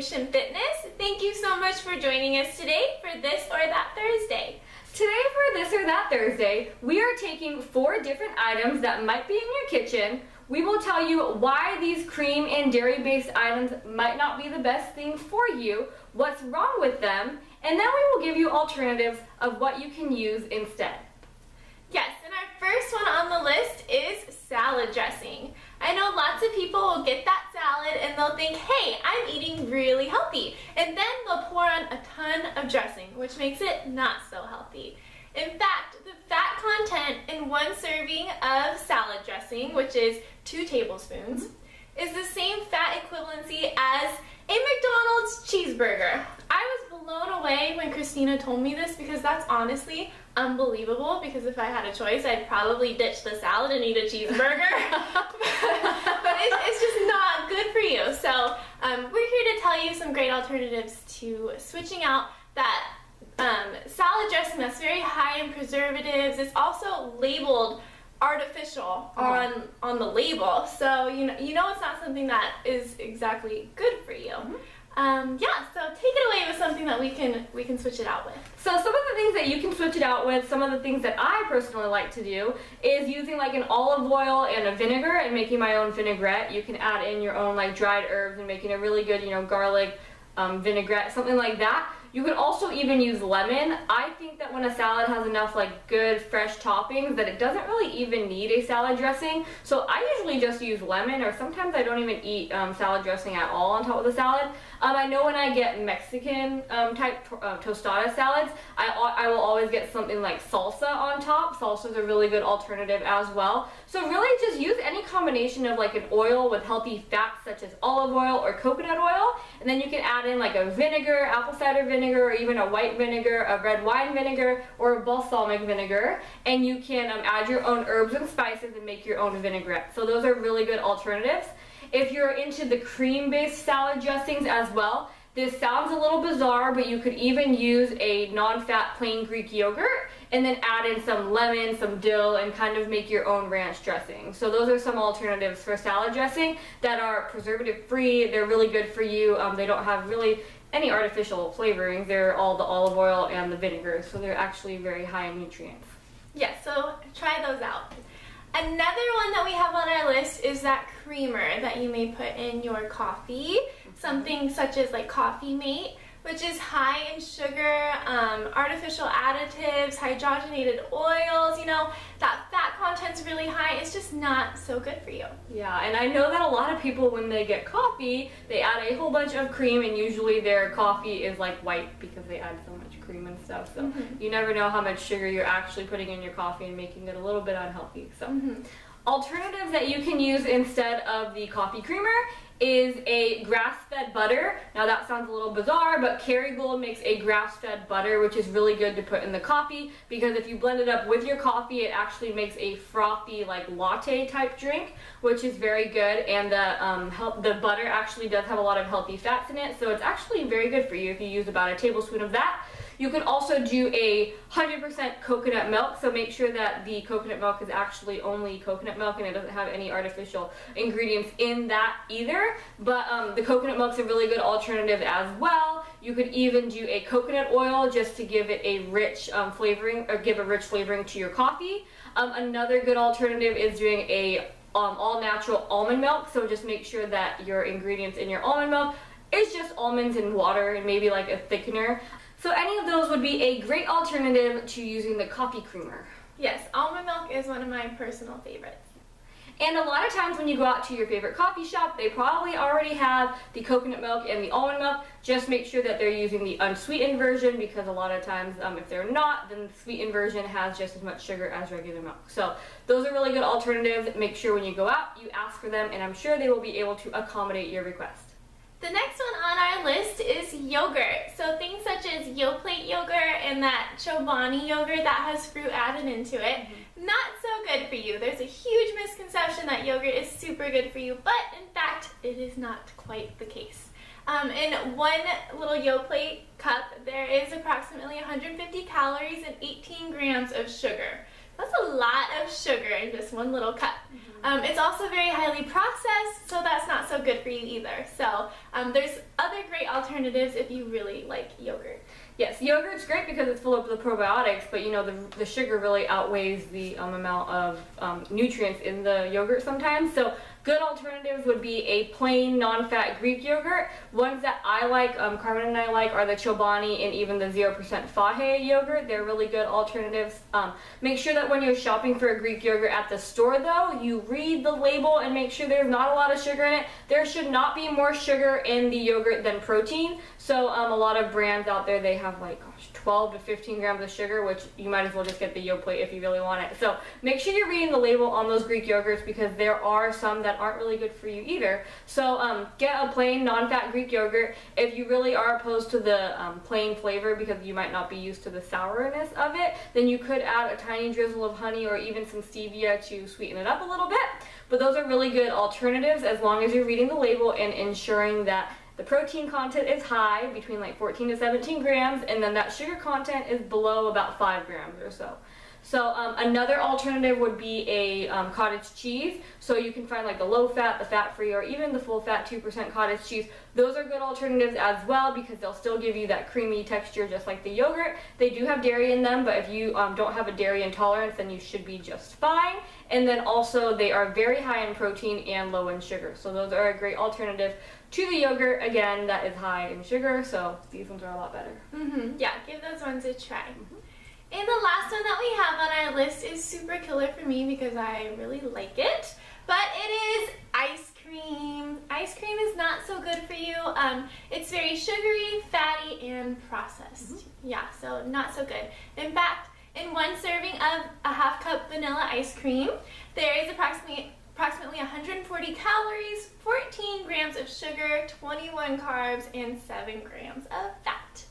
Nutrition Fitness. Thank you so much for joining us today for This or That Thursday. Today for This or That Thursday, we are taking 4 different items that might be in your kitchen. We will tell you why these cream and dairy-based items might not be the best thing for you, what's wrong with them, and then we will give you alternatives of what you can use instead. Yes, and our first one on the list is salad dressing. I know lots of people will get that salad and they'll think, hey, I'm eating really healthy. And then they'll pour on a ton of dressing, which makes it not so healthy. In fact, the fat content in 1 serving of salad dressing, which is 2 tablespoons, is the same fat equivalency as a McDonald's cheeseburger. I was blown away when Christina told me this because that's honestly unbelievable, because if I had a choice, I'd probably ditch the salad and eat a cheeseburger. but it's just not good for you. So we're here to tell you some great alternatives to switching out that salad dressing that's very high in preservatives. It's also labeled artificial on the label, so you know it's not something that is exactly good for you. Yeah, so take it away with something that we can switch it out with. So some of the things that you can switch it out with, some of the things that I personally like to do is using like an olive oil and a vinegar and making my own vinaigrette. You can add in your own like dried herbs and making a really good, garlic vinaigrette, something like that. You could also even use lemon. I think that when a salad has enough like good fresh toppings that it doesn't really even need a salad dressing. So I usually just use lemon, or sometimes I don't even eat salad dressing at all on top of the salad. I know when I get Mexican type tostada salads, I will always get something like salsa on top. Salsa is a really good alternative as well. So really just use any combination of like an oil with healthy fats such as olive oil or coconut oil, and then you can add in like a vinegar, apple cider vinegar, or even a white vinegar, a red wine vinegar, or a balsamic vinegar, and you can add your own herbs and spices and make your own vinaigrette. So those are really good alternatives. If you're into the cream-based salad dressings as well, this sounds a little bizarre, but you could even use a non-fat plain Greek yogurt and then add in some lemon, some dill, and kind of make your own ranch dressing. So those are some alternatives for salad dressing that are preservative-free. They're really good for you. They don't have really any artificial flavorings. They're all the olive oil and the vinegar, so they're actually very high in nutrients. Yeah, so try those out. Another one that we have on our list is that creamer that you may put in your coffee, something such as like Coffee Mate, which is high in sugar, artificial additives, hydrogenated oils. That fat content's really high. It's just not so good for you. Yeah, and I know that a lot of people, when they get coffee, they add a whole bunch of cream, and usually their coffee is like white because they add so much cream and stuff. So you never know how much sugar you're actually putting in your coffee and making it a little bit unhealthy. So alternatives that you can use instead of the coffee creamer is a grass-fed butter. Now that sounds a little bizarre, but Kerrygold makes a grass-fed butter, which is really good to put in the coffee, because if you blend it up with your coffee, it actually makes a frothy like latte type drink, which is very good. And the butter actually does have a lot of healthy fats in it, so it's actually very good for you if you use about a tablespoon of that. You can also do a 100% coconut milk, so make sure that the coconut milk is actually only coconut milk and it doesn't have any artificial ingredients in that either. But the coconut milk's a really good alternative as well. You could even do a coconut oil just to give it a rich flavoring, or give a rich flavoring to your coffee. Another good alternative is doing a all-natural almond milk, so just make sure that your ingredients in your almond milk is just almonds and water and maybe like a thickener. So any of those would be a great alternative to using the coffee creamer. Yes, almond milk is one of my personal favorites. And a lot of times when you go out to your favorite coffee shop, they probably already have the coconut milk and the almond milk. Just make sure that they're using the unsweetened version, because a lot of times if they're not, then the sweetened version has just as much sugar as regular milk. So those are really good alternatives. Make sure when you go out, you ask for them, and I'm sure they will be able to accommodate your request. The next one on our list is yogurt. So things such as Yoplait yogurt and that Chobani yogurt that has fruit added into it, not so good for you. There's a huge misconception that yogurt is super good for you, but in fact, it is not quite the case. In 1 little Yoplait cup, there is approximately 150 calories and 18 grams of sugar. That's a lot of sugar in just 1 little cup. It's also very highly processed, so that's not so good for you either. So there's other great alternatives if you really like yogurt. Yes, yogurt's great because it's full of the probiotics, but you know the sugar really outweighs the amount of nutrients in the yogurt sometimes. So good alternatives would be a plain non-fat Greek yogurt. Ones that I like, Carmen and I like, are the Chobani and even the 0% Fahe yogurt. They're really good alternatives. Make sure that when you're shopping for a Greek yogurt at the store though, you read the label and make sure there's not a lot of sugar in it. There should not be more sugar in the yogurt than protein. So a lot of brands out there, they have like 12 to 15 grams of sugar, which you might as well just get the Yoplait if you really want it. So make sure you're reading the label on those Greek yogurts because there are some that aren't really good for you either. So get a plain non-fat Greek yogurt. If you really are opposed to the plain flavor because you might not be used to the sourness of it, then you could add a tiny drizzle of honey or even some stevia to sweeten it up a little bit. But those are really good alternatives as long as you're reading the label and ensuring that the protein content is high, between like 14 to 17 grams, and then that sugar content is below about 5 grams or so. So another alternative would be a cottage cheese. So you can find like the low fat, the fat free, or even the full fat 2% cottage cheese. Those are good alternatives as well because they'll still give you that creamy texture just like the yogurt. They do have dairy in them, but if you don't have a dairy intolerance, then you should be just fine. And then also they are very high in protein and low in sugar. So those are a great alternative to the yogurt, again, that is high in sugar. So these ones are a lot better. Yeah, give those ones a try. And the last one that we have on our list is super killer for me because I really like it, but it is ice cream. Ice cream is not so good for you. It's very sugary, fatty, and processed. Yeah, so not so good. In fact, in one serving of a half cup vanilla ice cream, there is approximately 140 calories, 14 grams of sugar, 21 carbs, and 7 grams of fat.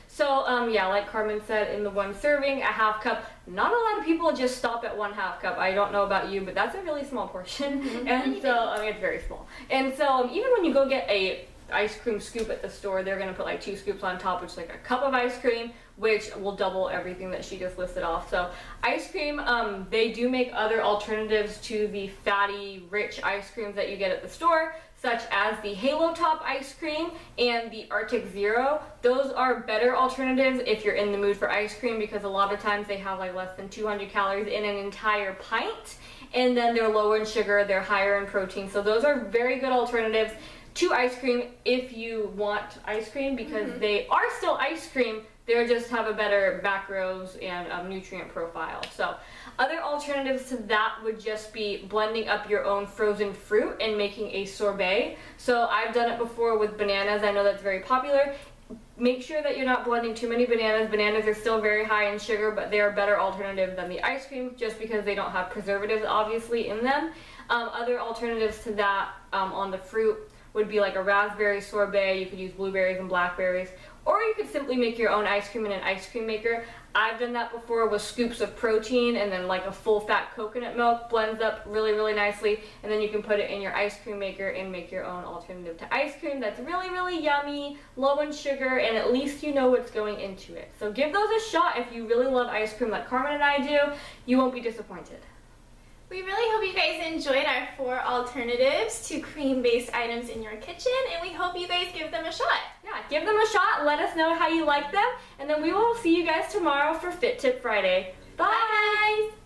So yeah, like Carmen said, in the one serving, a half cup, not a lot of people just stop at 1/2 cup. I don't know about you, but that's a really small portion. And so, it's very small. And so even when you go get a ice cream scoop at the store, they're going to put like 2 scoops on top, which is like a cup of ice cream, which will double everything that she just listed off. So ice cream, they do make other alternatives to the fatty, rich ice creams that you get at the store, such as the Halo Top ice cream and the Arctic Zero. Those are better alternatives if you're in the mood for ice cream because a lot of times they have like less than 200 calories in an entire pint, and then they're lower in sugar, they're higher in protein. So those are very good alternatives to ice cream if you want ice cream because they are still ice cream, they just have a better macros and nutrient profile. So other alternatives to that would just be blending up your own frozen fruit and making a sorbet. So I've done it before with bananas. I know that's very popular. Make sure that you're not blending too many bananas. Bananas are still very high in sugar, but they are a better alternative than the ice cream just because they don't have preservatives obviously in them. Other alternatives to that on the fruit would be like a raspberry sorbet. You could use blueberries and blackberries, or you could simply make your own ice cream in an ice cream maker. I've done that before with scoops of protein and then like a full fat coconut milk, blends up really, really nicely, and then you can put it in your ice cream maker and make your own alternative to ice cream that's really, really yummy, low in sugar, and at least you know what's going into it. So give those a shot if you really love ice cream like Carmen and I do. You won't be disappointed. We really hope you guys enjoyed our 4 alternatives to cream-based items in your kitchen, and we hope you guys give them a shot. Yeah, give them a shot, let us know how you like them, and then we will see you guys tomorrow for Fit Tip Friday. Bye! Bye guys!